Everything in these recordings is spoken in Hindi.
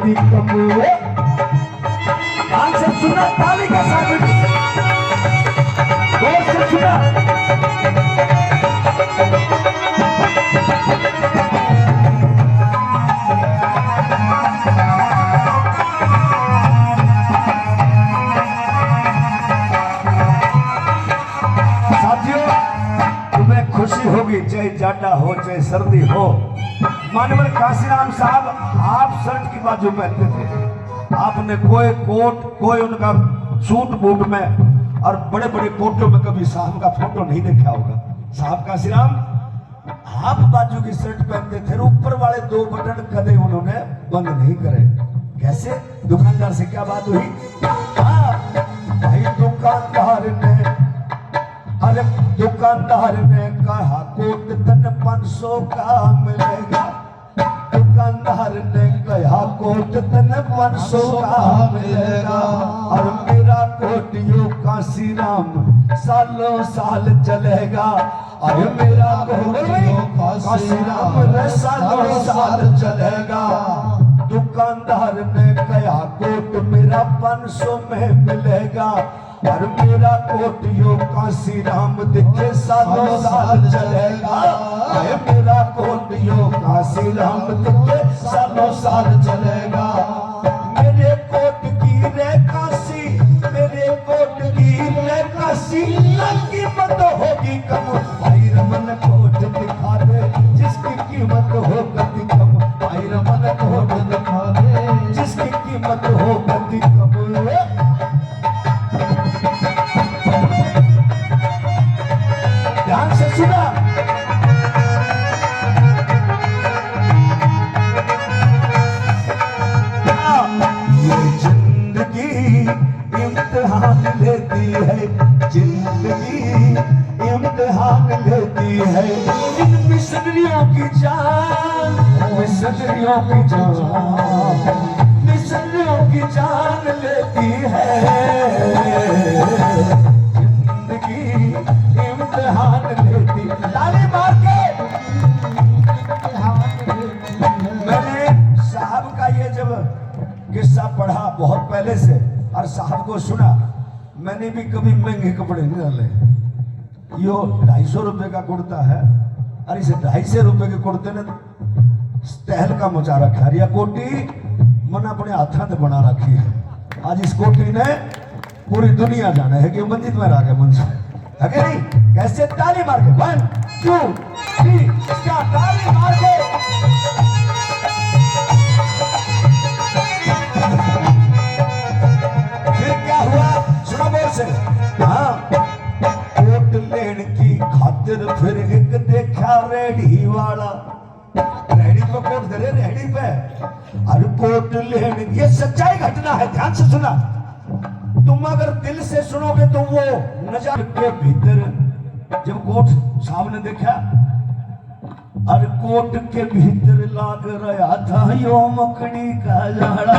गति कम से सुना ताली का साथ गौर से सुना। खुशी होगी चाहे जाड़ा हो चाहे सर्दी हो। मानवर काशीराम साहब हाफ शर्ट की बाजू पहनते थे। आपने कोई कोट कोई उनका सूट बूट में और बड़े बड़े कोटों में कभी साहब का फोटो नहीं देखा होगा। साहब काशीराम हाफ बाजू की शर्ट पहनते थे, ऊपर वाले 2 बटन कदे उन्होंने बंद नहीं करे। कैसे? दुकानदार से क्या बात हुई? हाँ भाई दुकानदार ने अरे दुकानदार ने कहा कोट तन 500 का मिलेगा। दुकानदार ने कहा कोट तन 500 का मिलेगा और मेरा कोट यो काशीराम सालों साल चलेगा। और मेरा कोट यो काशीराम सालों साल चलेगा। दुकानदार ने कहा कोट मेरा 500 में मिलेगा और मेरा कोट यो काशीराम दिखे सालों साल चलेगा। मेरा कोट यो काशीराम दिखे सालों साल चलेगा। मेरे कोट की रे काशी मेरे कोट की रे काशी कीमत होगी कम। भाई रमन कोट दिखा दे जिसकी कीमत हो गति कम। भाई रमन कोट दिखा दे जिसकी कीमत हो गति कम। ध्यान से सुना। ये जिंदगी इम्तिहान लेती है। जिंदगी इम्तिहान लेती है। इन मिशनरियों की जान मिशनरियों की जान मिशनरियों की जान लेती है। जिंदगी इम्तिहान लेती। ताली मार के मैंने साहब का ये जब किस्सा पढ़ा बहुत पहले से और साहब को सुना। मैंने भी कभी महंगे कपड़े नहीं डाले। यो 250 रुपए का कुर्ता है और इसे 250 रुपए के कुर्ते ने टहल का मचा रखा है। या कोटी मन अपने हाथों से बना रखी है। आज इस कोटी ने पूरी दुनिया जाना है कि मंजिल में रह गया मन से है कि नहीं? कैसे? ताली मार के 1 2 3 स्टार्ट। ताली मार के फिर क्या हुआ सुनो बोल से। हाँ कोट लेने की खातिर फिर एक देखा रेडी वाला। रेडी पे कोट करे रेडी पे और कोट लेने ये सच्चाई घटना है। ध्यान से सुना। तुम अगर दिल से सुनोगे तो वो नजर के भीतर जब कोट साहब ने देखा और कोट के भीतर लाग रहा था यो मकड़ी का जाड़ा।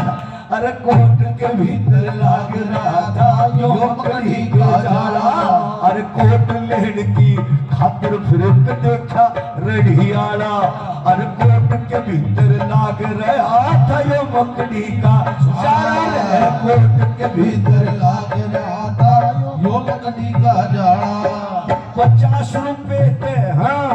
अरे कोट के भीतर लाग रहा था यो मकड़ी का जाड़ा। अरे कोट लेने की खातिर फिर देखा रेडियाला। अरे कोट के भीतर लाग रहा था यो मकड़ी का जाड़ा। कोट के भीतर लाग रहा था यो मकड़ी का जाड़ा। 50 रुपए थे। हाँ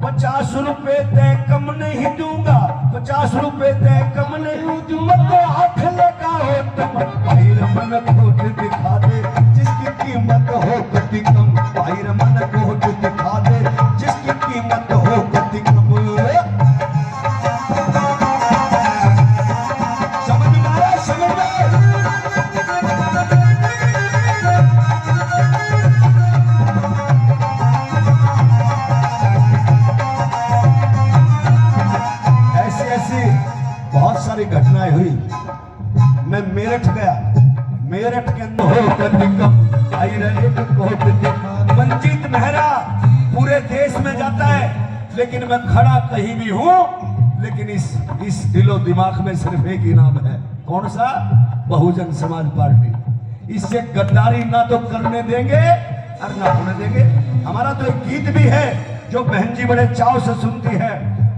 50 रुपए ते कम नहीं दूंगा। 50 रुपए ते कम नहीं दूंगा। तो आंख लगा हो तुम। भाई रमन कोट दिखा दे जिसकी कीमत हो गति कम। भाई रमन कोट दिखा दे जिसकी कीमत हो गति कम। समझ में आया? समझ में बहुत सारी घटनाएं हुई। मैं मेरठ गया। मेरठ के अंदर मंजीत मेहरा पूरे देश में जाता है लेकिन मैं खड़ा कहीं भी हूं लेकिन इस दिलो दिमाग में सिर्फ एक ही नाम है। कौन सा? बहुजन समाज पार्टी। इससे गद्दारी ना तो करने देंगे और ना होने देंगे। हमारा तो एक गीत भी है जो बहन जी बड़े चाव से सुनती है।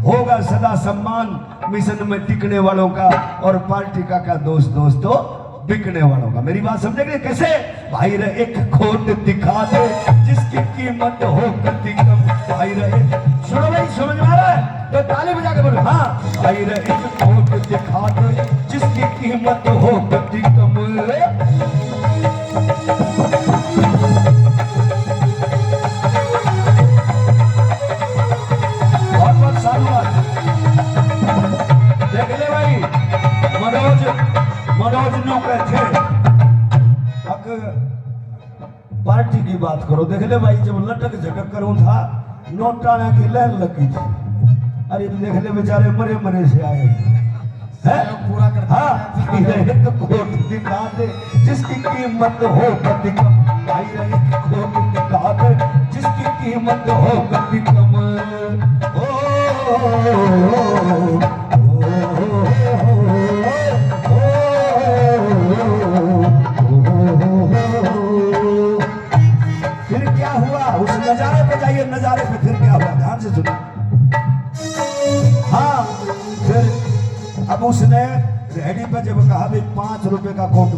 होगा सदा सम्मान मिशन में टिकने वालों का, और पार्टी का क्या दोस्त दोस्तों बिकने वालों का। मेरी बात समझेंगे कैसे? भाई रे एक खोट दिखा दे जिसकी कीमत हो कति कम। भाई रे सुनो भाई, समझ में आ रहा है तो ताली बजा के बोलो हाँ। भाई रे एक खोट दिखा दे जिसकी कीमत हो कति कम। बहुत बहुत साधुवाद। देख ले भाई, मनोज नौकर थे, पार्टी की बात करो। देख ले भाई, जब लटक झटक करूं था नोटाना की लहर लगी थी। अरे देख ले बेचारे मरे मरे से आए हैं पूरा कर। हाँ एक कोट दिखा दे जिसकी कीमत हो कति कम। भाई एक कोट दिखा दे जिसकी कीमत हो कति कम। फिर क्या हुआ? उस नजारे पे जाइए, नजारे पे फिर क्या हुआ ध्यान से सुनो। हाँ फिर अब उसने रेडी पे जब कहा भाई 5 रुपए का कोट,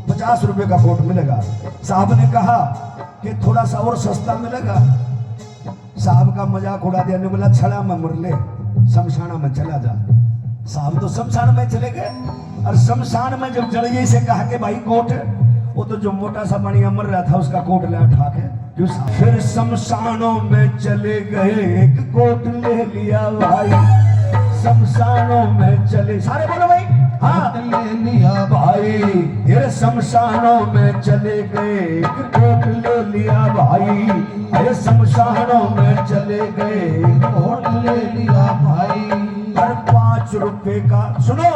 50 रुपए का कोट मिलेगा, साहब ने कहा कि थोड़ा सा और सस्ता मिलेगा। साहब का मजाक उड़ा दिया, ने बोला छड़ा में मुरले शमशाना में चला जा। साहब तो शमशान में चले गए, और शमशान में जब जड़िए से कहा कि भाई कोट, वो तो जो मोटा सा बढ़िया मर रहा था उसका कोट ले उठा के क्यों। फिर शमशानों में चले गए, एक कोट ले लिया भाई। शमशानों में चले, सारे बोलो भाई हाँ ले लिया भाई। फिर शमशानों में चले गए, एक कोट ले लिया भाई। अरे शमशानों में चले गए, कोट ले लिया भाई। और 5 रुपए का, सुनो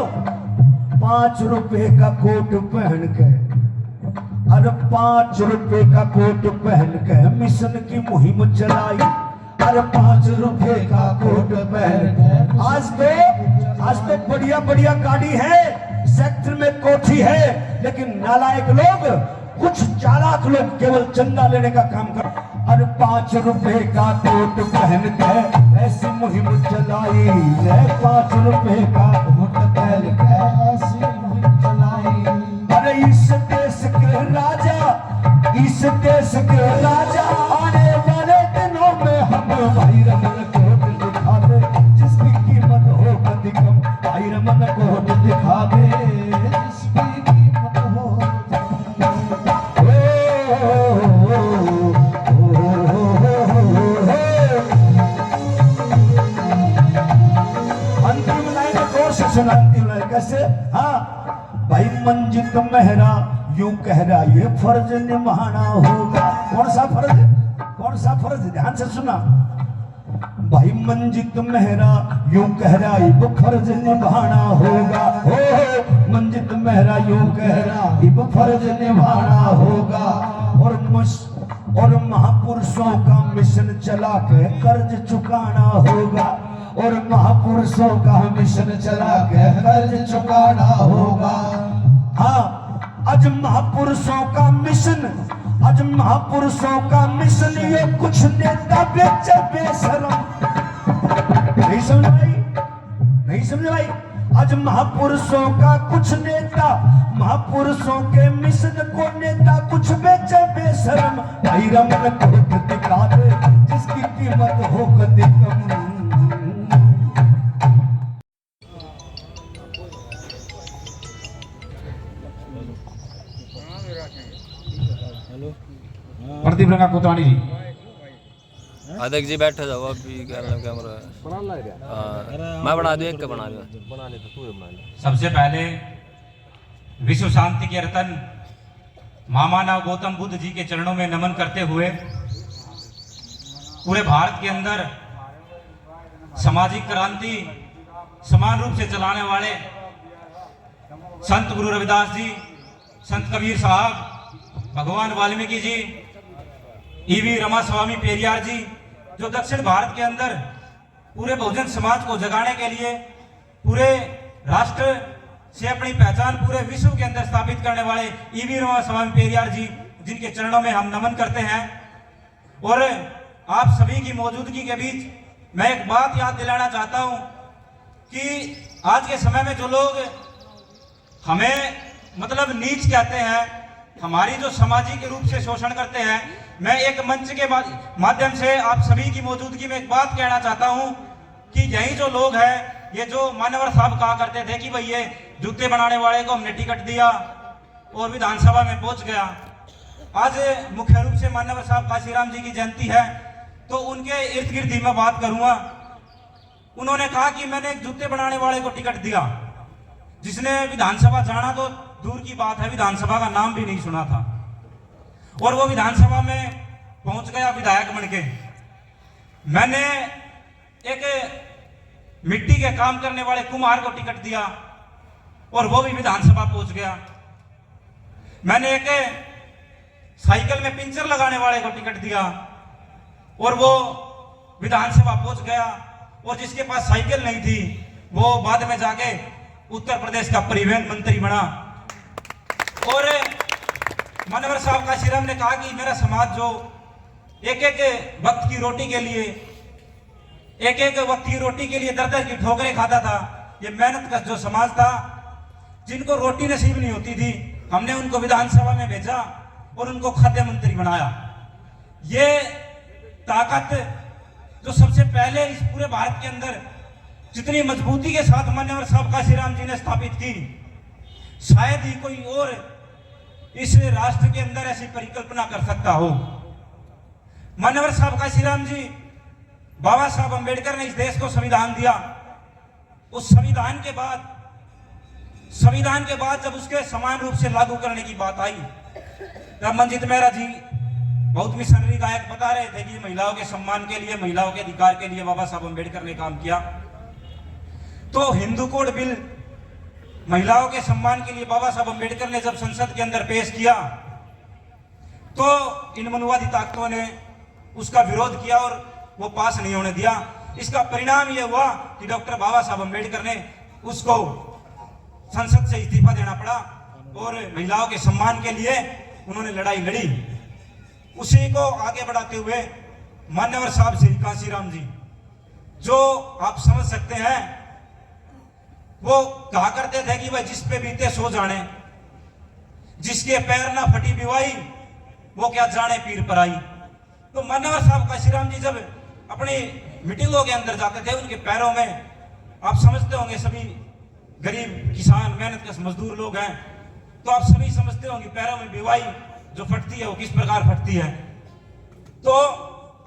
5 रुपए का कोट पहन के, अरे 5 रुपए का कोट पहन के मिशन की मुहिम चलाई। अरे 5 रुपए का कोट पहन के आज तो बढ़िया बढ़िया गाड़ी है, सेक्टर में कोठी है, लेकिन नालायक लोग, कुछ चालाक लोग केवल चंदा लेने का काम कर। अरे 5 रुपए का कोट पहन के ऐसी मुहिम चलाई। 5 रुपए का कोट पहन के ऐसी मुहिम चलाई। अरे इस देश के राजा, इस देश के राजा, आने वाले दिनों में हम भाई रमन कोट दिखा दे जिसकी कीमत हो कति कम। भाई रमन कोट दिखा दे जिसकी कीमत हो। अंतिम लाइन को सुना, अंतिम लाइन कैसे? हाँ भाई मंजित मेहरा यूं कह रहा ये फर्ज निभाना होगा। कौन सा फर्ज? कौन सा फर्ज? ध्यान से सुना। भाई मंजित मेहरा यूं कह रहा ये फर्ज निभाना होगा। हो मंजित मेहरा यूं कह रहा ये फर्ज निभाना होगा। और महापुरुषों का मिशन चला के कर्ज चुकाना होगा। और महापुरुषों का मिशन चला के कर्ज चुकाना होगा। हाँ आज महापुरुषों का मिशन, आज महापुरुषों का मिशन, ये कुछ नेता बेचे बेशरम। नहीं समझ भाई, नहीं समझ भाई। आज महापुरुषों का कुछ नेता, महापुरुषों के मिशन को नेता कुछ बेचे बेशरम। भाई रमन कोट दिखा दे जिसकी कीमत हो कति कम। प्रदीप रंगा कोतवानी जी। अध्यक्ष जी बैठे जाओ, अभी कैमरा मैं बना दूं, एक का बना दूं। सबसे पहले विश्व शांति के रतन महामानव गौतम बुद्ध जी के चरणों में नमन करते हुए पूरे भारत के अंदर सामाजिक क्रांति समान रूप से चलाने वाले संत गुरु रविदास जी, संत कबीर साहब, भगवान वाल्मीकि जी, ईवी रमास्वामी पेरियार जी, जो दक्षिण भारत के अंदर पूरे बहुजन समाज को जगाने के लिए पूरे राष्ट्र से अपनी पहचान पूरे विश्व के अंदर स्थापित करने वाले ईवी रमास्वामी पेरियार जी, जिनके चरणों में हम नमन करते हैं। और आप सभी की मौजूदगी के बीच मैं एक बात याद दिलाना चाहता हूं कि आज के समय में जो लोग हमें मतलब नीच कहते हैं, हमारी जो सामाजिक रूप से शोषण करते हैं, मैं एक मंच के माध्यम से आप सभी की मौजूदगी में एक बात कहना चाहता हूं कि यही जो लोग हैं, ये जो मान्यवर साहब कहा करते थे कि भाई ये जूते बनाने वाले को हमने टिकट दिया और विधानसभा में पहुंच गया। आज मुख्य रूप से मान्यवर साहब काशीराम जी की जयंती है, तो उनके इर्द गिर्द ही मैं बात करूंगा। उन्होंने कहा कि मैंने एक जूते बनाने वाले को टिकट दिया, जिसने विधानसभा जाना तो दूर की बात है, विधानसभा का नाम भी नहीं सुना था, और वो विधानसभा में पहुंच गया विधायक बन के। मैंने एक मिट्टी के काम करने वाले कुम्हार को टिकट दिया और वो भी विधानसभा पहुंच गया। मैंने एक साइकिल में पिंचर लगाने वाले को टिकट दिया और वो विधानसभा पहुंच गया, और जिसके पास साइकिल नहीं थी वो बाद में जाके उत्तर प्रदेश का परिवहन मंत्री बना। और मान्यवर साहब काशीराम ने कहा कि मेरा समाज जो एक एक वक्त की रोटी के लिए दर दर की ठोकरें खाता था, ये मेहनत का जो समाज था, जिनको रोटी नसीब नहीं होती थी, हमने उनको विधानसभा में भेजा और उनको खाद्य मंत्री बनाया। ये ताकत जो सबसे पहले इस पूरे भारत के अंदर जितनी मजबूती के साथ मान्यवर साहब काशीराम जी ने स्थापित की, शायद ही कोई और इस राष्ट्र के अंदर ऐसी परिकल्पना कर सकता हो। मान्यवर साहब काशीराम जी, बाबा साहब अंबेडकर ने इस देश को संविधान दिया। उस संविधान के बाद जब उसके समान रूप से लागू करने की बात आई, तब मंजीत मेहरा जी बहुत मिशनरी गायक बता रहे थे कि महिलाओं के सम्मान के लिए, महिलाओं के अधिकार के लिए बाबा साहब अंबेडकर ने काम किया। तो हिंदू कोड बिल महिलाओं के सम्मान के लिए बाबा साहब अंबेडकर ने जब संसद के अंदर पेश किया, तो इन मनुवादी ताकतों ने उसका विरोध किया और वो पास नहीं होने दिया। इसका परिणाम यह हुआ कि डॉक्टर बाबा साहब अंबेडकर ने उसको संसद से इस्तीफा देना पड़ा और महिलाओं के सम्मान के लिए उन्होंने लड़ाई लड़ी। उसी को आगे बढ़ाते हुए मान्यवर साहब श्री काशीराम जी, जो आप समझ सकते हैं, वो कहा करते थे कि भाई जिस पे बीते सो जाने, जिसके पैर ना फटी बिवाई, वो क्या जाने पीर पर आई। तो मान्यवर साहब काशीराम जी जब अपनी मीटिंगों के अंदर जाते थे, उनके पैरों में, आप समझते होंगे, सभी गरीब किसान मेहनत के मजदूर लोग हैं, तो आप सभी समझते होंगे पैरों में बिवाई जो फटती है वो किस प्रकार फटती है। तो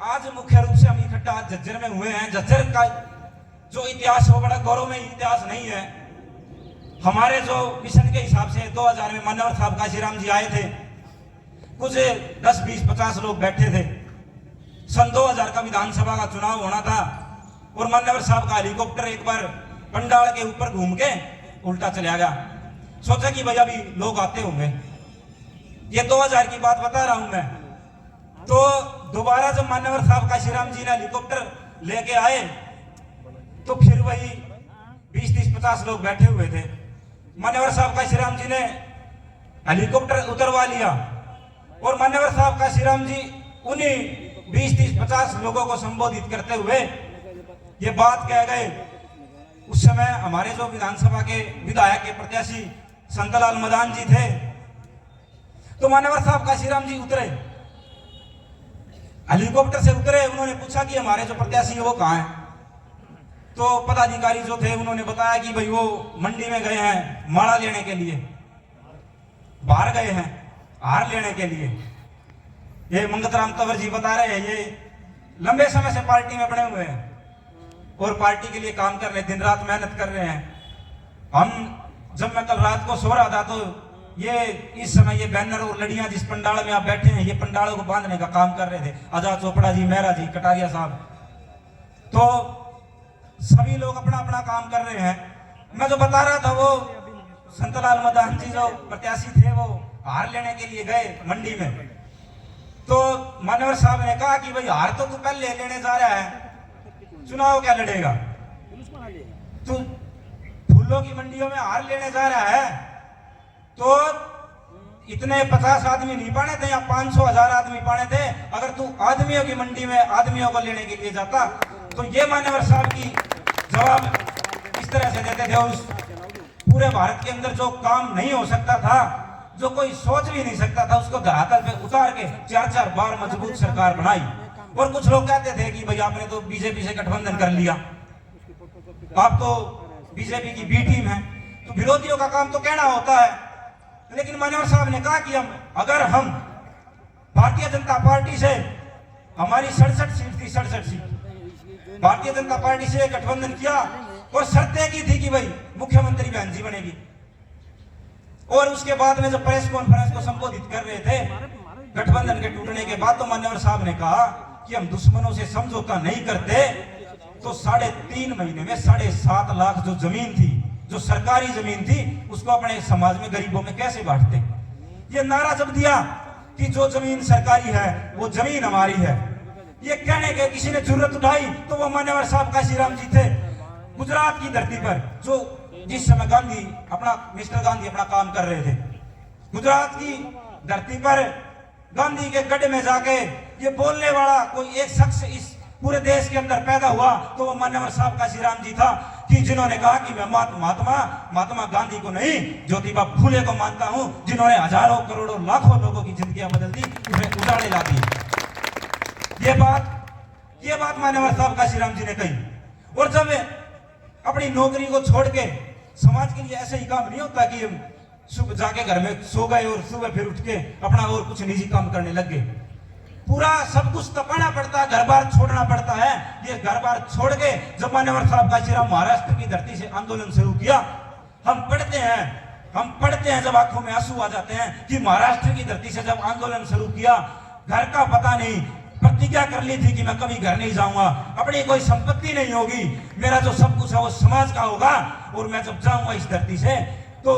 आज मुख्य रूप से हम इकट्ठा झज्जर में हुए हैं। झज्जर का जो इतिहास है वो बड़ा गौरवमय इतिहास नहीं है। हमारे जो मिशन के हिसाब से 2000 में मान्यवर साहब काशीराम जी आए थे, कुछ 10, 20, 50 लोग बैठे थे। सन 2000 का विधानसभा का चुनाव होना था और मान्यवर साहब का हेलीकॉप्टर एक बार पंडाल के ऊपर घूम के उल्टा चला गया। सोचा कि भाई अभी लोग आते होंगे, ये 2000 की बात बता रहा हूं मैं। तो दोबारा जब मान्यवर साहब काशीराम जी ने हेलीकॉप्टर लेके आए, तो फिर वही 20, 30, 50 लोग बैठे हुए थे। मान्यवर साहब काशीराम जी ने हेलीकॉप्टर उतरवा लिया और मान्यवर साहब काशीराम जी उन्हीं 20, 30, 50 लोगों को संबोधित करते हुए ये बात कह गए। उस समय हमारे जो विधानसभा के विधायक के प्रत्याशी संतलाल मदान जी थे, तो मान्यवर साहब काशीराम जी उतरे, हेलीकॉप्टर से उतरे। उन्होंने पूछा कि हमारे जो प्रत्याशी है वो कहाँ है। तो पदाधिकारी जो थे उन्होंने बताया कि भाई वो मंडी में गए हैं माड़ा लेने के लिए, बाहर गए हैं हार लेने के लिए। ये मंगतराम तंवर जी बता रहे हैं, ये लंबे समय से पार्टी में बने हुए हैं और पार्टी के लिए काम कर रहे हैं, दिन रात मेहनत कर रहे हैं। जब मैं कल रात को सो रहा था, तो ये इस समय ये बैनर और लड़ियां जिस पंडाल में आप बैठे हैं, ये पंडालों को बांधने का काम कर रहे थे आजाद चोपड़ा जी, मेहरा जी, कटारिया साहब। तो सभी लोग अपना अपना काम कर रहे हैं। मैं जो बता रहा था, वो संतलाल मदान जी जो प्रत्याशी थे, वो हार लेने के लिए गए मंडी में। तो मान्यवर साहब ने कहा कि भाई हार तो तू पहले लेने जा रहा है, चुनाव क्या लड़ेगा, तू फूलों की मंडियों में हार लेने जा रहा है। तो इतने 50 आदमी नहीं पाने थे या 500, 1000 आदमी पाने थे। अगर तू आदमियों की मंडी में आदमियों को लेने के लिए जाता तो ये मान्यवर साहब की जवाब इस तरह से देते थे। उस पूरे भारत के अंदर जो काम नहीं हो सकता था, जो कोई सोच भी नहीं सकता था, उसको धरातल पे उतार के 4-4 बार मजबूत सरकार बनाई। और कुछ लोग कहते थे कि भाई आपने तो बीजेपी से गठबंधन कर लिया, आप तो बीजेपी की बी टीम है, तो विरोधियों का काम तो कहना होता है। लेकिन मान्यवर साहब ने कहा कि अगर हम भारतीय जनता पार्टी से, हमारी 67 सीट थी, 67 सीट, भारतीय जनता पार्टी से गठबंधन किया और शर्त तय की थी कि भाई मुख्यमंत्री बहन जी बनेगी। और उसके बाद में जब प्रेस कॉन्फ्रेंस को संबोधित कर रहे थे गठबंधन के टूटने के बाद, तो मान्यवर साहब ने कहा कि हम दुश्मनों से समझौता नहीं करते, तो 3.5 महीने में 7.5 लाख जो जमीन थी, जो सरकारी जमीन थी, उसको अपने समाज में गरीबों में कैसे बांटते। ये नारा जब दिया कि जो जमीन सरकारी है वो जमीन हमारी है, ये कहने के किसी ने जरूरत उठाई तो वो मान्यवर साहब काशीराम जी थे। गुजरात की धरती पर जो जिस समय मिस्टर गांधी अपना काम कर रहे थे, गुजरात की धरती पर गांधी के गड्ढे में जाके ये बोलने वाला कोई एक शख्स इस पूरे देश के अंदर पैदा हुआ तो वो मान्यवर साहब काशीराम जी था, कि जिन्होंने कहा कि मैं महात्मा गांधी को नहीं, ज्योतिबा फूले को मानता हूं, जिन्होंने हजारों करोड़ों लाखों लोगों की जिंदगियां बदल दी, उन्हें उजाड़े ला दी। ये बात मान्यवर साहब काशीराम जी ने कही। और जब अपनी नौकरी को छोड़ के, समाज के लिए ऐसे ही काम नहीं होता कि सुबह जाके घर में सो गए और सुबह फिर उठ के अपना और कुछ निजी काम करने लग गए। पूरा सब कुछ तपाना पड़ता है, घर बार छोड़ना पड़ता है। ये घर बार छोड़ के जब मान्यवर साहब काशीराम महाराष्ट्र की धरती से आंदोलन शुरू किया, हम पढ़ते हैं जब आंखों में आंसू आ जाते हैं कि महाराष्ट्र की धरती से जब आंदोलन शुरू किया, घर का पता नहीं, प्रतिज्ञा कर ली थी कि मैं कभी घर नहीं जाऊंगा, अपनी कोई संपत्ति नहीं होगी, मेरा जो सब कुछ है वो समाज का होगा, और मैं जब जाऊंगा इस धरती से तो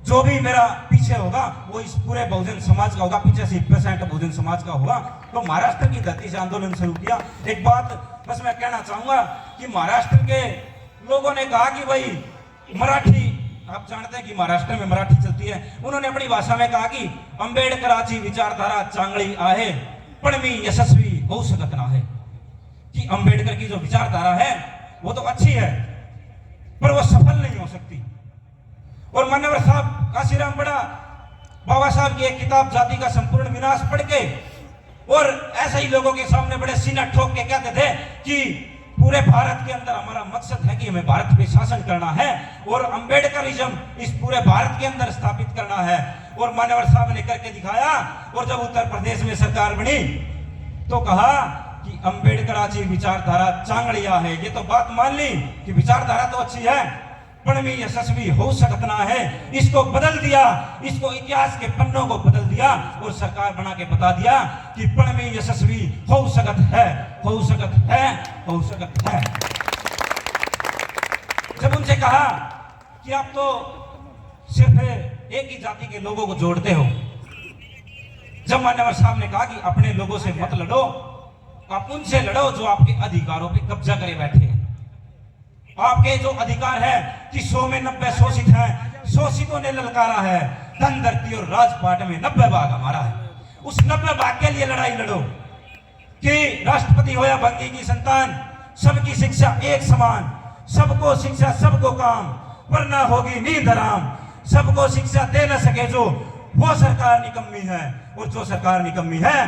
जो भी मेरा पीछे होगा वो इस पूरे बहुजन समाज का होगा, 85% बहुजन समाज का होगा। तो महाराष्ट्र की धरती से आंदोलन शुरू किया। एक बात बस मैं कहना चाहूंगा कि महाराष्ट्र के लोगों ने कहा कि भाई मराठी, आप जानते हैं कि महाराष्ट्र में मराठी चलती है, उन्होंने अपनी भाषा में कहा कि आंबेडकराची विचारधारा चांगली आहे पण मी यशस्वी होऊ शकत नाही, कि अंबेडकर की जो विचारधारा है वो तो अच्छी है पर वो सफल नहीं हो सकती। और मान्यवर साहब काशीराम बड़ा बाबा साहब की एक किताब जाति का संपूर्ण विनाश पढ़ के और ऐसे ही लोगों के सामने बड़े सीना ठोक के कहते थे कि पूरे भारत के अंदर हमारा मकसद है कि हमें भारत पे शासन करना है और अंबेडकरिज्म इस पूरे भारत के अंदर स्थापित करना है। और मान्यवर साहब ने करके दिखाया। और जब उत्तर प्रदेश में सरकार बनी तो कहा कि अंबेडकराची विचारधारा चांगड़िया है। ये तो बात मान ली कि विचारधारा तो अच्छी है पण मी यशस्वी हो सकता है, इसको बदल दिया, इसको इतिहास के पन्नों को बदल दिया और सरकार बना के बता दिया कि पण मी यशस्वी हो सकत है, हो सकत है, हो सकत है। जब उनसे कहा कि आप तो सिर्फ एक ही जाति के लोगों को जोड़ते हो, जब मान्यवर साहब ने कहा कि अपने लोगों से मत लड़ो, आप उनसे लड़ो जो आपके अधिकारों पे कब्जा करे बैठे हैं। आपके जो अधिकार है कि 100 में 90 शोषित हैं, शोषितों ने ललकारा है, धन धरती और राजपाट में 90 भाग हमारा है, उस 90 भाग के लिए लड़ाई लड़ो कि राष्ट्रपति हो या भंगी की संतान, सबकी शिक्षा एक समान, सबको शिक्षा सबको काम, वरना होगी नींद हराम, सबको शिक्षा दे न सके जो, वो सरकार निकम्मी है और जो सरकार निकम्मी है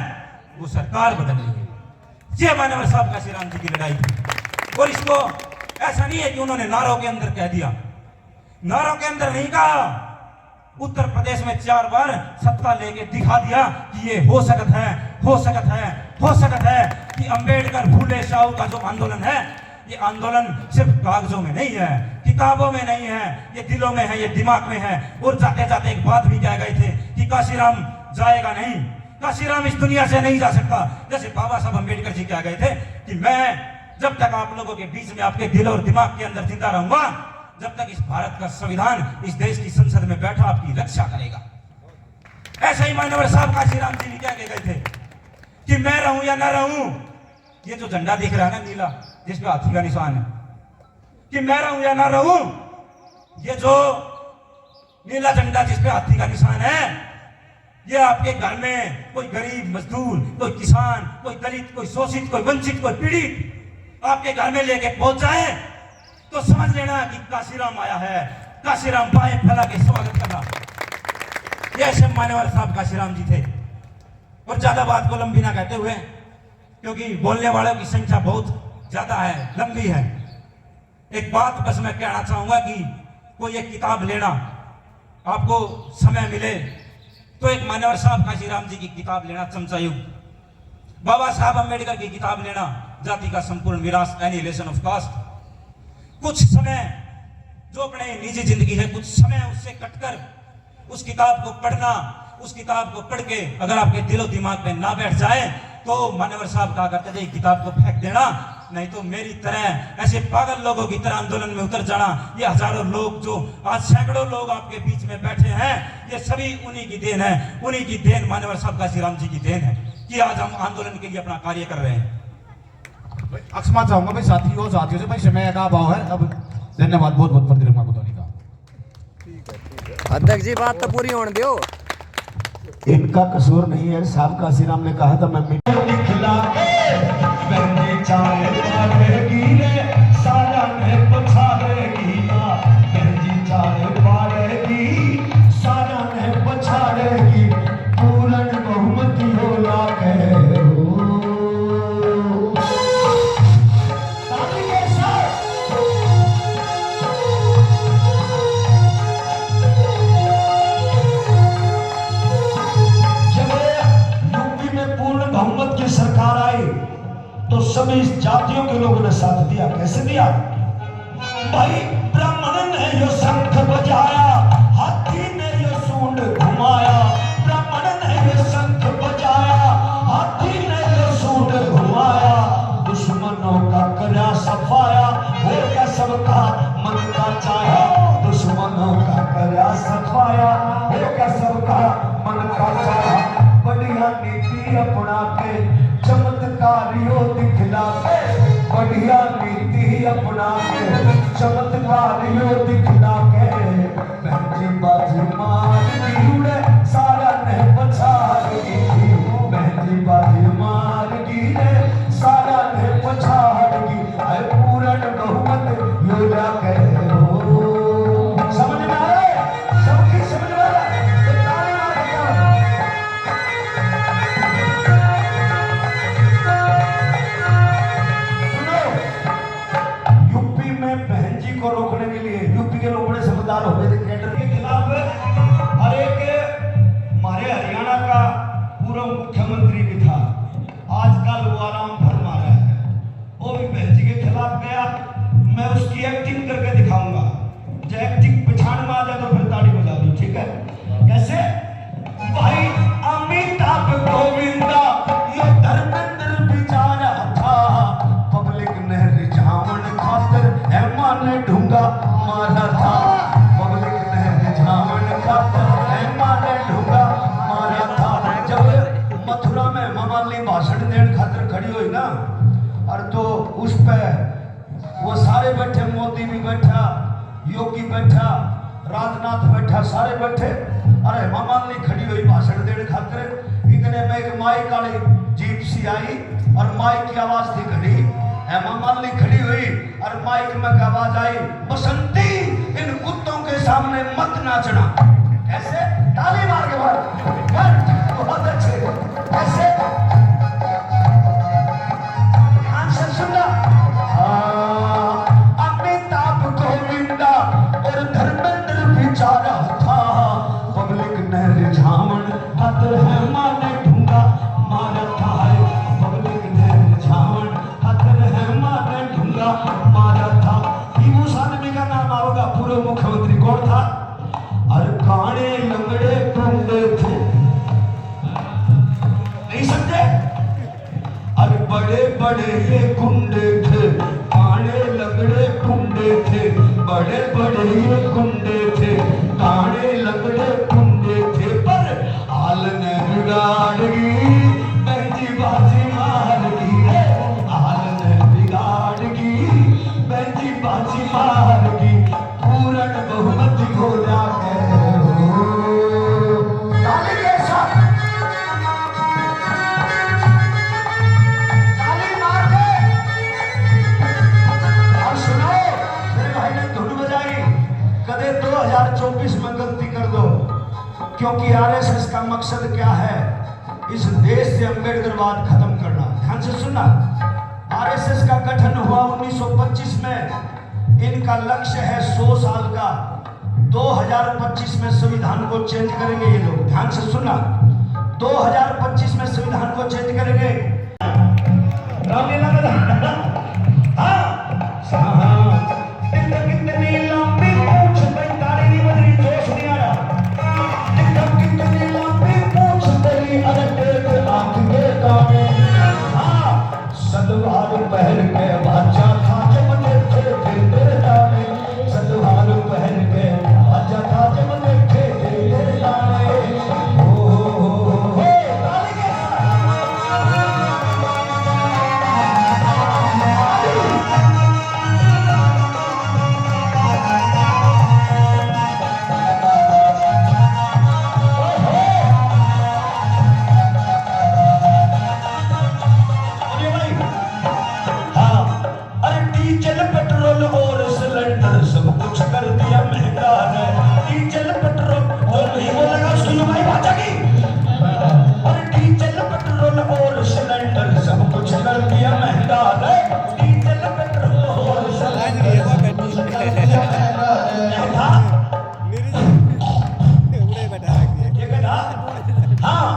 वो सरकार बदलनी है। ये मान्यवर साहब काशीराम जी की लड़ाई थी। और इसको ऐसा नहीं है कि उन्होंने नारों के अंदर कह दिया, नारों के अंदर नहीं कहा, उत्तर प्रदेश में 4 बार सत्ता लेके दिखा दिया कि ये हो सकत है, हो सकत है, हो सकत है कि अंबेडकर फूले शाहू का जो आंदोलन है, ये आंदोलन सिर्फ कागजों में नहीं है, किताबों में नहीं है, ये दिलों में है, ये दिमाग में है। और जाते जाते एक बात भी कह गए थे कि काशीराम जाएगा नहीं, काशीराम इस दुनिया से नहीं जा सकता। जैसे बाबा साहब अंबेडकर जी कह गए थे कि मैं जब तक आप लोगों के बीच में आपके दिल और दिमाग के अंदर जिंदा रहूंगा, जब तक इस भारत का संविधान इस देश की संसद में बैठा आपकी रक्षा करेगा। ऐसे ही मान्यवर साहब काशीराम जी भी कह के गए थे कि मैं रहूं या ना रहूं, ये जो झंडा दिख रहा है ना नीला, जिसपे हाथी का निशान है, कि मैं रहूं या ना रहूं, ये जो नीला झंडा जिसपे हाथी का निशान है, ये आपके घर में कोई गरीब मजदूर, कोई किसान, कोई दलित, कोई शोषित, कोई वंचित, कोई पीड़ित, आपके घर में लेके पहुंच जाए तो समझ लेना कि काशीराम आया है। काशीराम बाएं फैला के स्वागत करना। ये ऐसे मान्यवर साहब काशीराम जी थे। और ज्यादा बात को लंबी ना कहते हुए, क्योंकि बोलने वालों की संख्या बहुत ज्यादा है, लंबी है, एक बात बस मैं कहना चाहूंगा कि कोई एक किताब लेना, आपको समय मिले तो एक मान्यवर साहब काशीराम जी की किताब लेना, चमचा युग, बाबा साहब अम्बेडकर की किताब लेना, जाति का संपूर्ण विनाश, एनिहिलेशन ऑफ कास्ट। कुछ समय जो अपने निजी जिंदगी है, कुछ समय उससे कटकर उस किताब को पढ़ना, उस किताब को पढ़ के अगर आपके दिलो दिमाग में ना बैठ जाए तो मान्यवर साहब कहा करते थे किताब को फेंक देना, नहीं तो मेरी तरह ऐसे पागल लोगों की तरह आंदोलन में उतर जाना। ये हजारों लोग जो आज सैकड़ों लोग आपके बीच में बैठे हैं, ये सभी उन्हीं की देन है, उन्हीं की देन मान्यवर साहब काशीराम जी की देन है कि आज हम आंदोलन के लिए अपना कार्य कर रहे हैं। अक्षमा चाहूंगा भाई साथियों से भाई समय का अभाव है। अब धन्यवाद बहुत बहुत प्रतिक्रिया बताने का। अध्यक्ष जी बात तो पूरी होने दो। इनका कसूर नहीं है। साहब काशीराम ने कहा था मैं दिखला के बहने चाहे पालेगी रे सारा ने पछाड़ेगी ना, बहनी चाहे पालेगी सारा ने पछाड़ेगी, पूर्ण बहुमती हो लागे सरकार आई तो सभी जातियों के लोगों ने साथ दिया। कैसे दिया भाई? ब्राह्मण ने यो शंख बजाया, हाथी ने यो सूंड घुमाया, ब्राह्मण ने यो शंख बजाया, हाथी ने यो सूंड घुमाया, दुश्मनों का कर्या सफाया, हो क्या सबका मन का चाहा, दुश्मनों का कर्या सफाया, हो क्या सबका मन का चाहा, बढ़िया नीति अपना के चमत्कारियों दिखला के, बढ़िया नीति अपना के चमत्कारियों दिखला के, बहनी बाजी मार दी उड़े सारा ने पछाड़गी, बहनी बाजी मार दी रे सारा ने पछाड़गी, पूर्ण बहुमत योजा के हो। समझ में आ रहा है? सबकी समझ में आ रहा है? को रोकने के लिए यूपी के लोग बड़े समझदार हो गए थे। केंद्र के खिलाफ हर एक हमारे हरियाणा का पूर्व मुख्यमंत्री भी था, आजकल वो आराम फरमा रहा है, वो भी बहन जी के खिलाफ गया। मैं उसकी एक्टिंग करके दिखाऊंगा, जो एक्टिंग पछाड़ में आ जाए तो फिर ताड़ी बजा दो, ठीक है? कैसे भाई? अमिताभ गोविंदा ये धर्मेंद्र बिचारा था, पब्लिक ने रिझावन खातिर हेमा ने ढूंगा मारा था, पब्लिक ने रिझावन खातिर हेमा ने ढूंगा मारा था। जब मथुरा में मामाली भाषण देने खातिर खड़ी हुई ना, और तो उस पे वो सारे बैठे, मोदी भी बैठा, योगी बैठा, राजनाथ बैठा, सारे बैठे, अरे मामाली खड़ी हुई भाषण देने खातिर। इतने में एक माइक वाली जीप सी आई और माइक की आवाज थी घड़ी, मामाली खड़ी हुई और माइक में आवाज आई, बसंती इन कुत्तों के सामने मत नाचना। ऐसे ताली मार के बाद बहुत अच्छे, ऐसे ध्यान से सुनना। अमिताभ गोविंदा और धर्मेंद्र बिचारा था, पब्लिक ने रिझावन खातिर हेमा ने ढूंगा मारा था, पब्लिक ने रिझावन खातिर हेमा ने ढूंगा मारा था। उस आदमी का नाम आओगा पूर्व मुख्यमंत्री कौन था? अरे काने लंगड़े टूंडे थे, नहीं समझे? अरे बड़े बड़े ये गुंडे थे, काने लंगड़े टूंडे थे, बड़े बड़े ये गुंडे थे, काने लंगड़े टूंडे थे, पर हाल ने बिगाड़गी बहजी बाजी मारगी, हाल ने बिगाड़गी बहजी बाजी मारगी, पूर्ण बहुमत हो जाके ताली मार के क्योंकि आरएसएस का मकसद क्या है? इस देश से अम्बेडकरवाद खत्म करना। ध्यान से सुनना, आरएसएस का गठन हुआ 1925 में। इनका लक्ष्य है 100 साल का। 2025 में संविधान को चेंज करेंगे ये लोग। ध्यान से सुनना, 2025 में संविधान को चेंज करेंगे। रामलीला में कितनी लंबी पूछ भाई, ताली नहीं बज रही, जोश नहीं आया। कितनी लंबी पूछ तेरी, अरे तेरे आंख के काने। हाँ, सलवार पहन के बाजा था जब देखे तेरे दाने। सलवार पहन के बाजा था जब देखे तेरे दाने। ओ ताली के डीजल पेट्रोल और सिलेंडर सब कुछ कर दिया महंगा है। डीजल पेट्रोल और नहीं बोलेगा, सुनो भाई बाजा की। और डीजल पेट्रोल और सिलेंडर सब कुछ कर दिया महंगा है। डीजल पेट्रोल और सिलेंडर सब कुछ कर दिया महंगा है। ये कहता हाँ,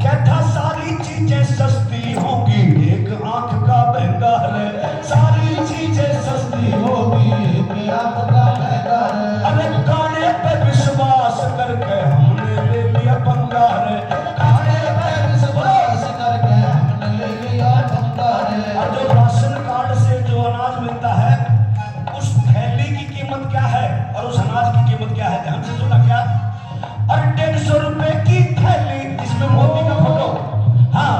कहता सारी चीजें सस्ती होंगी, एक आंख का महंगा है। सारी चीजें सस्ती होगी, एक आंख का महंगा है। अरे गाने पे विश्वास करके हमने ले लिया पंगा है। गाने पे विश्वास करके हमने ले लिया पंगा है। और जो राशन कार्ड से जो अनाज मिलता है, उस थैली की कीमत क्या है और उस अनाज की कीमत क्या है? ध्यान से सुना क्या? और 150 रुपए की थैली, इसमें मोदी का फोटो। हाँ,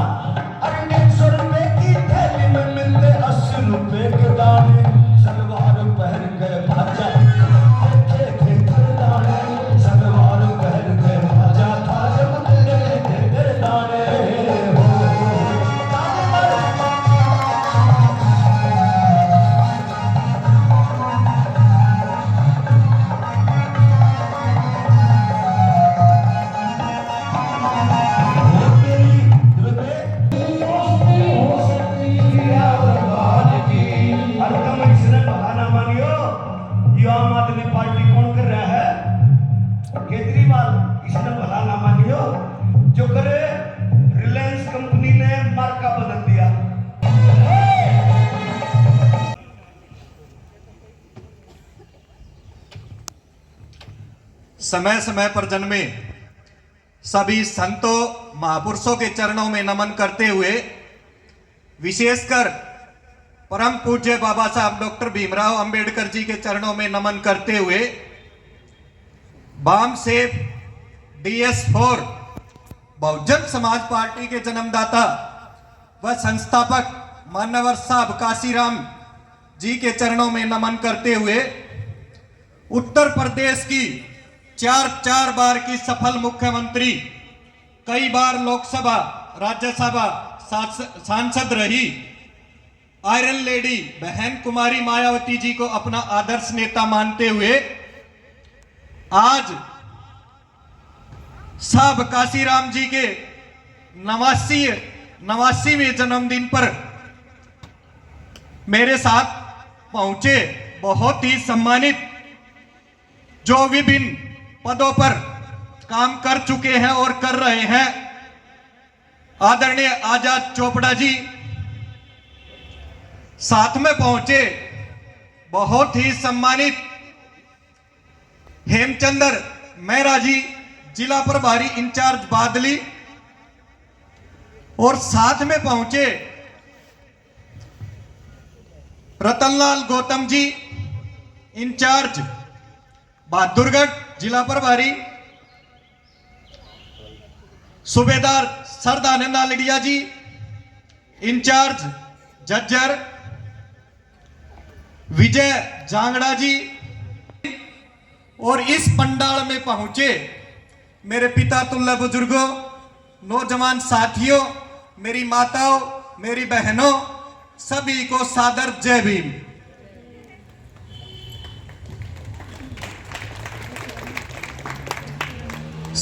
अरे 150 रुपए की थैली में मिलते 80 रुपए के दाने। सलवार पहन के भाजा देखे थे तेरे दाने। सलवार पहन के भाजा था जब देखे थे तेरे दाने। आम आदमी पार्टी कौन कर रहा है? केजरीवाल। इसने भला ना मानियो, जो करे रिलायंस कंपनी ने मार्का बदल दिया। समय समय पर जन्मे सभी संतों महापुरुषों के चरणों में नमन करते हुए, विशेषकर परम पूज्य बाबा साहब डॉक्टर भीमराव अंबेडकर जी के चरणों में नमन करते हुए, बामसेफ DS4 बहुजन समाज पार्टी के जन्मदाता व संस्थापक मान्यवर साहब काशीराम जी के चरणों में नमन करते हुए, उत्तर प्रदेश की 4 बार की सफल मुख्यमंत्री, कई बार लोकसभा राज्यसभा सांसद रही आयरन लेडी बहन कुमारी मायावती जी को अपना आदर्श नेता मानते हुए, आज साहब काशीराम जी के 89वें जन्मदिन पर मेरे साथ पहुंचे बहुत ही सम्मानित, जो विभिन्न पदों पर काम कर चुके हैं और कर रहे हैं, आदरणीय आजाद चोपड़ा जी। साथ में पहुंचे बहुत ही सम्मानित हेमचंद्र मेहरा जी, जिला प्रभारी इंचार्ज बादली, और साथ में पहुंचे रतनलाल गौतम जी, इंचार्ज बहादुरगढ़ जिला प्रभारी, सूबेदार सरदानंद नालड़िया जी, इंचार्ज जज्जर, विजय जांगड़ा जी, और इस पंडाल में पहुंचे मेरे पिता तुल्य बुजुर्गों, नौजवान साथियों, मेरी माताओं, मेरी बहनों, सभी को सादर जय भीम।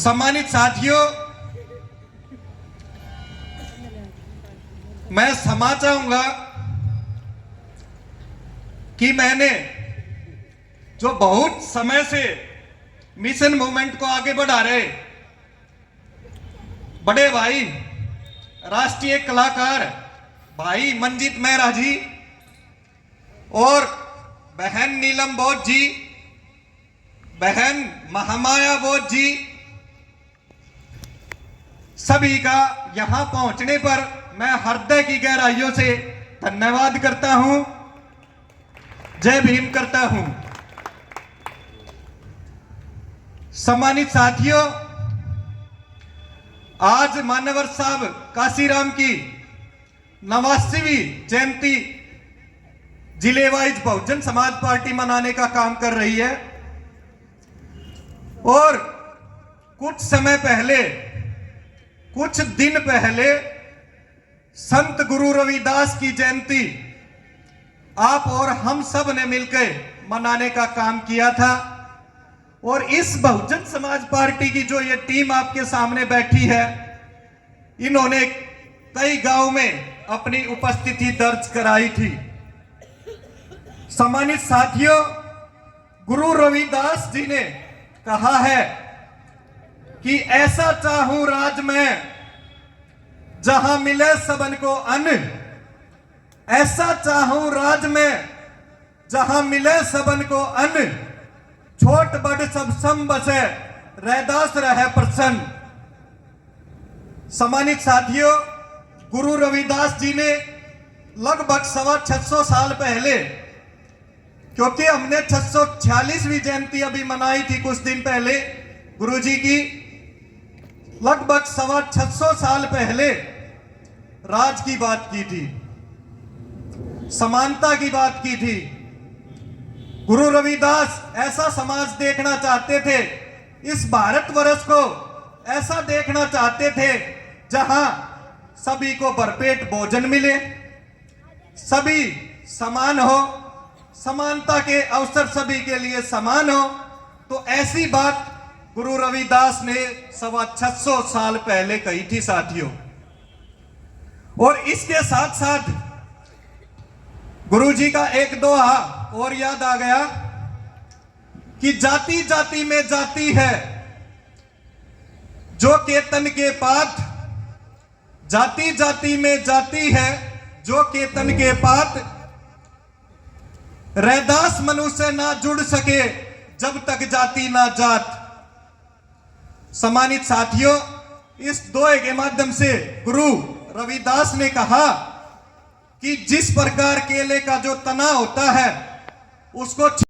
सम्मानित साथियों, मैं क्षमा चाहूंगा कि मैंने जो बहुत समय से मिशन मूवमेंट को आगे बढ़ा रहे बड़े भाई राष्ट्रीय कलाकार भाई मंजीत मेहरा जी और बहन नीलम बोध जी, बहन महामाया बोध जी, सभी का यहां पहुंचने पर मैं हृदय की गहराइयों से धन्यवाद करता हूं, जय भीम करता हूं। सम्मानित साथियों, आज मान्यवर साहब काशीराम की 89वीं जयंती जिले वाइज बहुजन समाज पार्टी मनाने का काम कर रही है और कुछ समय पहले, कुछ दिन पहले संत गुरु रविदास की जयंती आप और हम सब ने मिलकर मनाने का काम किया था। और इस बहुजन समाज पार्टी की जो ये टीम आपके सामने बैठी है, इन्होंने कई गांव में अपनी उपस्थिति दर्ज कराई थी। सम्मानित साथियों, गुरु रविदास जी ने कहा है कि ऐसा चाहूं राज में जहां मिले सबन को अन्न, ऐसा चाहूं राज में जहां मिले सबन को अन्न, छोट बड़ सब सम बसे रैदास रहे प्रसन्न। सम्मानित साथियों, गुरु रविदास जी ने लगभग 650 साल पहले, क्योंकि हमने 646वीं जयंती अभी मनाई थी कुछ दिन पहले गुरु जी की, लगभग 650 साल पहले राज की बात की थी, समानता की बात की थी। गुरु रविदास ऐसा समाज देखना चाहते थे, इस भारतवर्ष को ऐसा देखना चाहते थे जहां सभी को भरपेट भोजन मिले, सभी समान हो, समानता के अवसर सभी के लिए समान हो। तो ऐसी बात गुरु रविदास ने 650 साल पहले कही थी साथियों। और इसके साथ साथ गुरु जी का एक दोहा और याद आ गया कि जाति जाति में जाति है जो केतन के पात, जाति जाति में जाति है जो केतन के पात, रैदास मनुष्य ना जुड़ सके जब तक जाति ना जात। सम्मानित साथियों, इस दोहे के माध्यम से गुरु रविदास ने कहा कि जिस प्रकार केले का जो तना होता है उसको